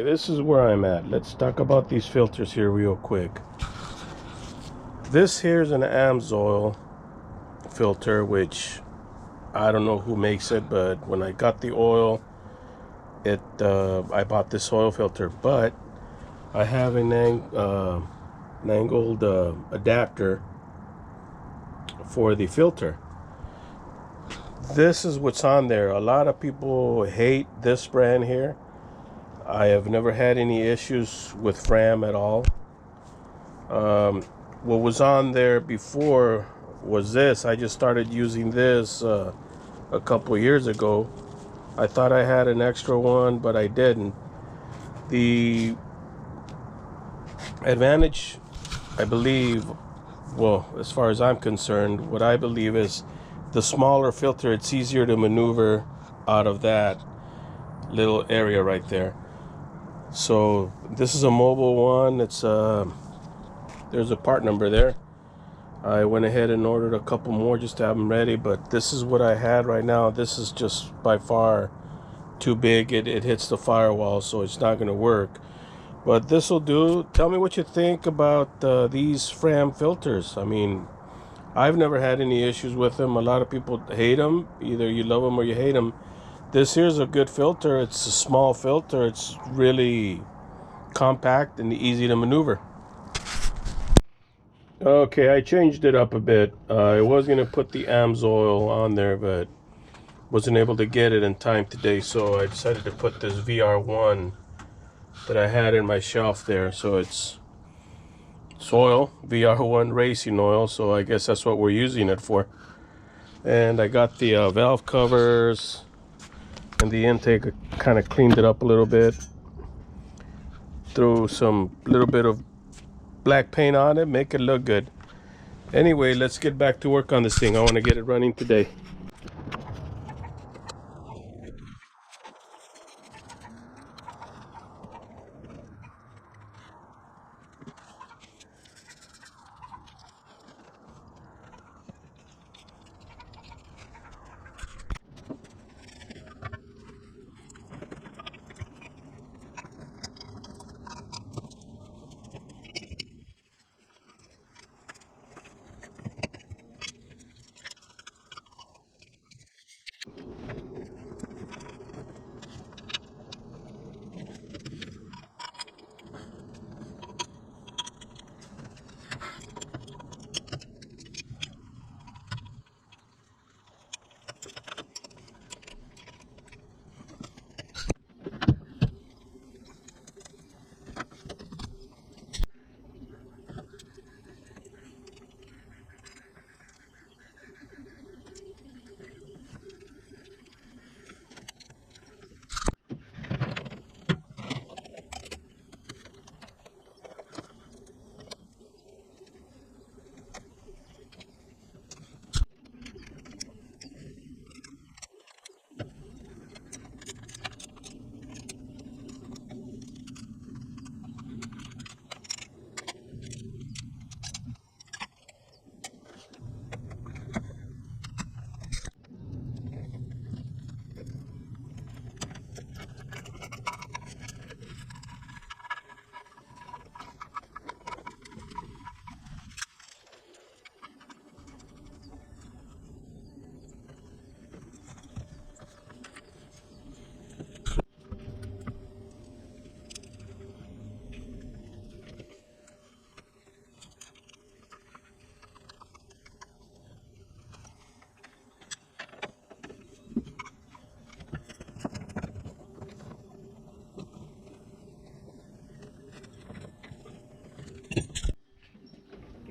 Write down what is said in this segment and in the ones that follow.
this is where I'm at. Let's talk about these filters here real quick. This here's an AMSOIL filter, which I don't know who makes it, but when I got the oil, I bought this oil filter. But I have an angled adapter for the filter. This is what's on there. A lot of people hate this brand here. I have never had any issues with Fram at all. What was on there before was this. I just started using this a couple years ago. I thought I had an extra one, but I didn't. The advantage, I believe, well, as far as I'm concerned, what I believe is the smaller filter, it's easier to maneuver out of that little area right there. So this is a mobile one. It's there's a part number there. I went ahead and ordered a couple more just to have them ready, but this is what I had right now. This is just by far too big. It hits the firewall, so it's not going to work. But this will do. Tell me what you think about these Fram filters. I mean, I've never had any issues with them. A lot of people hate them. Either you love them or you hate them. This here's a good filter. It's a small filter. It's really compact and easy to maneuver. Okay, I changed it up a bit. I was going to put the AMSOIL on there, but wasn't able to get it in time today, so I decided to put this VR1 that I had in my shelf there. So it's oil, VR1 racing oil, so I guess that's what we're using it for. And I got the valve covers and the intake. Kind of cleaned it up a little bit, threw some little bit of black paint on it, make it look good. Anyway, let's get back to work on this thing. I want to get it running today.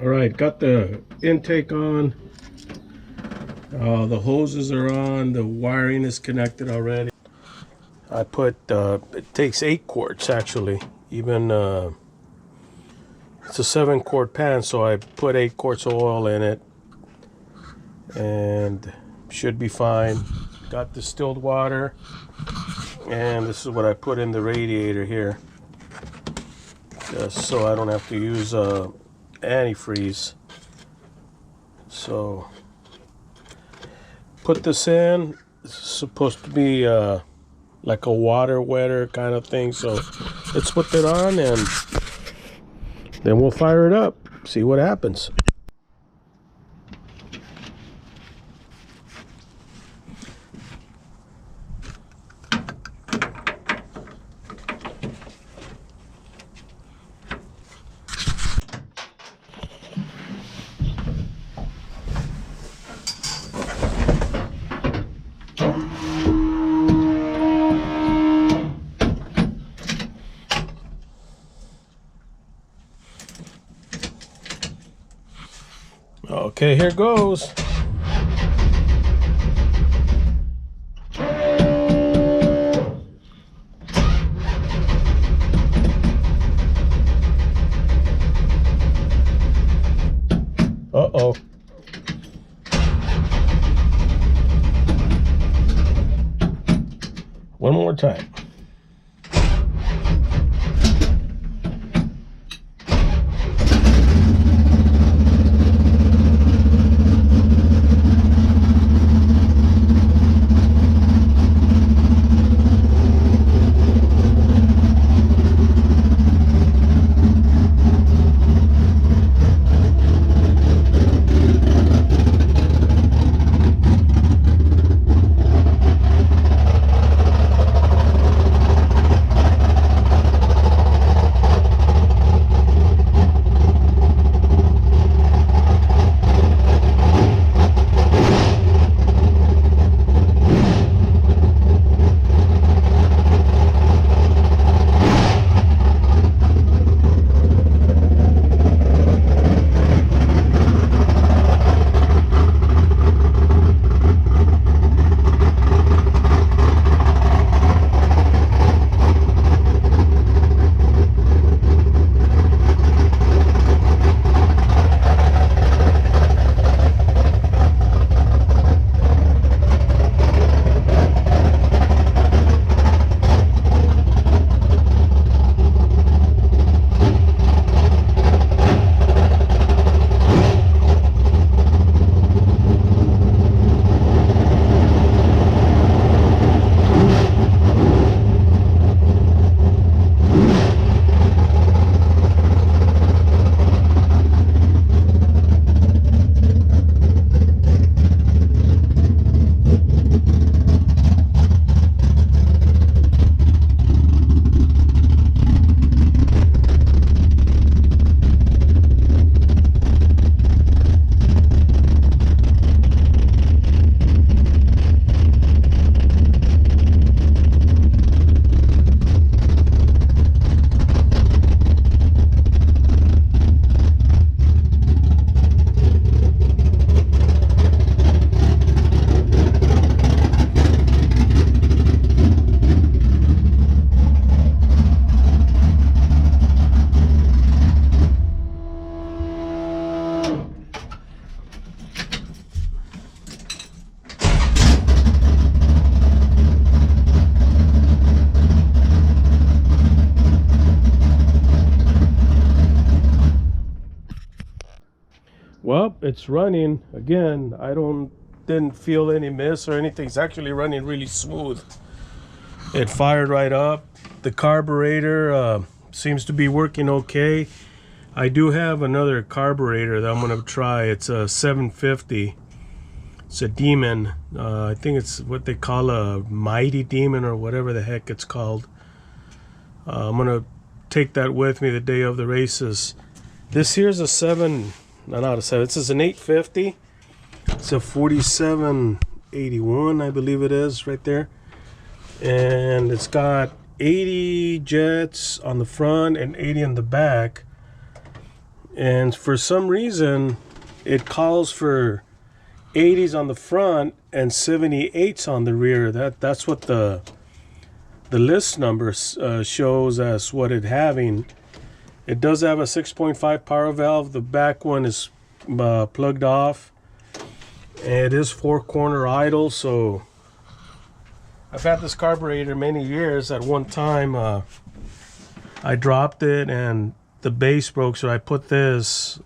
All right, got the intake on. The hoses are on. The wiring is connected already. I put, it takes 8 quarts actually. Even, it's a 7-quart pan, so I put 8 quarts of oil in it. And should be fine. Got distilled water. And this is what I put in the radiator here. Just so I don't have to use antifreeze. So put this in. This is supposed to be like a water wetter kind of thing. So let's put that on and then we'll fire it up, see what happens. Okay, here goes. Uh-oh. One more time. Well, it's running again. Didn't feel any miss or anything. It's actually running really smooth. It fired right up. The carburetor seems to be working okay. I do have another carburetor that I'm gonna try. It's a 750. It's a Demon. I think it's what they call a Mighty Demon or whatever the heck it's called. I'm gonna take that with me the day of the races. This here's a 7. No, not a 7. This is an 850. It's a 4781, I believe it is, right there. And it's got 80 jets on the front and 80 on the back. And for some reason, it calls for 80s on the front and 78s on the rear. That's what the list number shows as what it having. It does have a 6.5 power valve. The back one is plugged off. And it is 4-corner idle, so I've had this carburetor many years. At one time, I dropped it and the base broke, so I put this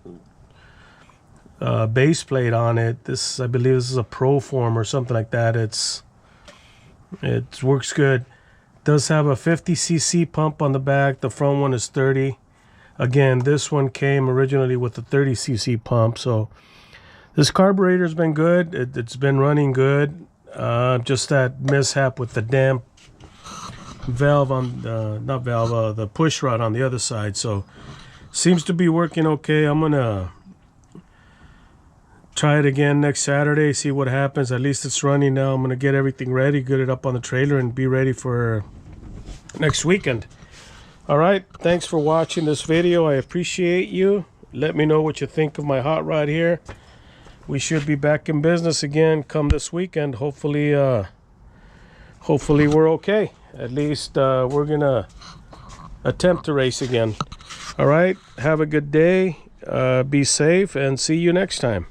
base plate on it. This, I believe this is a Proform or something like that. It works good. Does have a 50cc pump on the back. The front one is 30. Again, this one came originally with a 30cc pump. So this carburetor's been good. It's been running good. Just that mishap with the damp valve on not valve, the push rod on the other side. So seems to be working okay. I'm gonna try it again next Saturday, see what happens. At least it's running now. I'm gonna get everything ready, get it up on the trailer, and be ready for next weekend. All right, thanks for watching this video. I appreciate you. Let me know what you think of my hot rod here. We should be back in business again come this weekend. Hopefully we're okay. At least we're gonna attempt to race again. All right, have a good day, be safe, and see you next time.